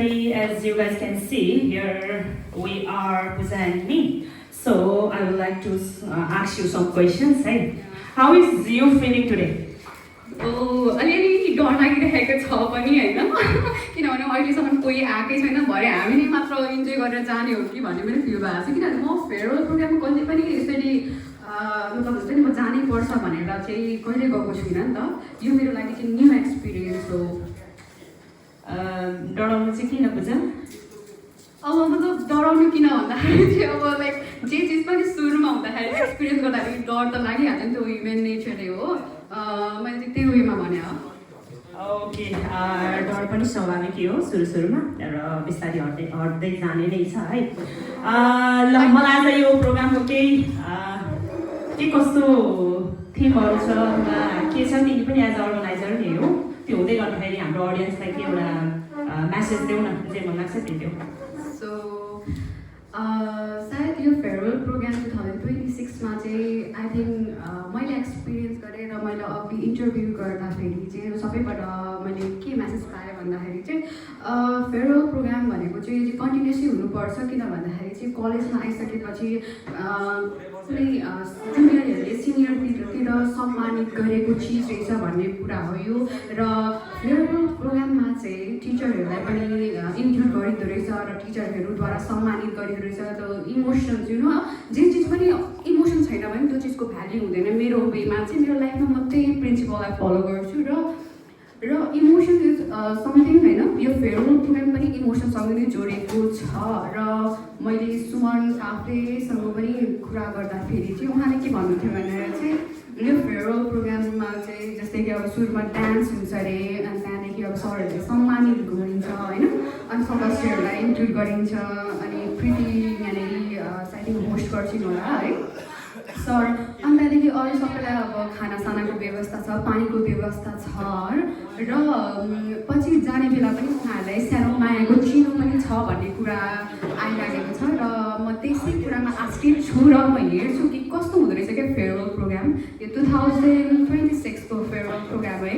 As you guys can see, here we are presenting. So I would like to ask you some questions. Hey, how is you feeling today? अलिअलि डर लागिरहेको छ पनि होइन किनभने अहिलेसम्म कोही आएकै छैन भरे हामी नै मात्र इन्जोय गरेर जाने हो कि भन्ने पनि फिल भएको छ किनभने म फेयरवेल प्रोग्राममा कहिले पनि यसरी मतलब हुन्छ नि म जानै पर्छ भनेर चाहिँ कहिले गएको छुइनँ नि त यो मेरो लागि चाहिँ न्यू एक्सपिरियन्स हो डराउनु चाहिँ किन बुझ अब मतलब डराउनु किन भन्दाखेरि चाहिँ अब लाइक जे चिज पनि सुरुमा हुँदाखेरि एक्सपिरियन्स गर्दाखेरि डर त लागिहाल्छ नि त्यो ह्युमन नेचरै हो मैले चाहिँ त्यही वेमा भने हो ओके डर पनि स्वाभाविकै हो सुरुमा र बिस्तारै हट्दै जाने नै छ है ल मलाई आज यो प्रोग्रामको के कस्तो थिमहरू छ के छ तिमी पनि एज अर्गनाइजर नै हो त्यो हुँदै गर्दाखेरि हाम्रो अडियन्सलाई के एउटा मेसेज देऊ न चाहिँ मन लाग्छ त्यो सो सायद यो फेयरवेल प्रोग्राम 2026मा चाहिँ आई थिङ्क मैले एक्सपिरियन्स गरेँ र मैले अघि इन्टरभ्यू गर्दाखेरि चाहिँ सबैबाट मैले के मेसेज पाएँ भन्दाखेरि चाहिँ फेयरवेल प्रोग्राम भनेको चाहिँ कन्टिन्युसली हुनुपर्छ किन भन्दाखेरि चाहिँ कलेजमा आइसकेपछि कुनै जुनियरहरूले सिनियरतिर सम्मानित गरेको चिज रहेछ भन्ने कुरा हो यो र फेयरवेल प्रोग्राममा चाहिँ टिचरहरूलाई पनि इन्क्लुड गरिँदो रहेछ र टिचरहरूद्वारा सम्मानित गरिँदो रहेछ त्यो इमोसन्स नो जे चिज पनि इमोसन छैन भने त्यो चिजको भ्याल्यु हुँदैन मेरो वेमा चाहिँ मेरो लाइफमा म त्यही प्रिन्सिपललाई फलो गर्छु र इमोसन इज समथिङ होइन यो फेयरवेल प्रोग्राम पनि इमोसनसँग नै जोडेको छ र मैले सुमन काफ्रेसँग पनि कुरा गर्दाखेरि चाहिँ उहाँले के भन्नुहुन्थ्यो भनेर चाहिँ यो फेयरवेल प्रोग्राममा चाहिँ जस्तै कि अब सुरुमा डान्स हुन्छ अरे अनि त्यहाँदेखि अब सरहरूले सम्मानित गरिन्छ होइन अनि सदस्यहरूलाई इन्क्लुड गरिन्छ अनि प्रिति यहाँनिर साइडिङ होस्ट गर्छिन् होला है सर अनि त्यहाँदेखि अरू सबैलाई अब खानासानाको व्यवस्था छ पानीको व्यवस्था छ र पछि जाने बेला पनि उहाँहरूलाई सानो मायाको चिनो पनि छ भन्ने कुरा आइरहेको छ र म त्यसै कुरामा आश्रित छु र म हेर्छु कि कस्तो हुँदो रहेछ क्या फेयरवेल प्रोग्राम यो 2026को फेयरवेल प्रोग्राम है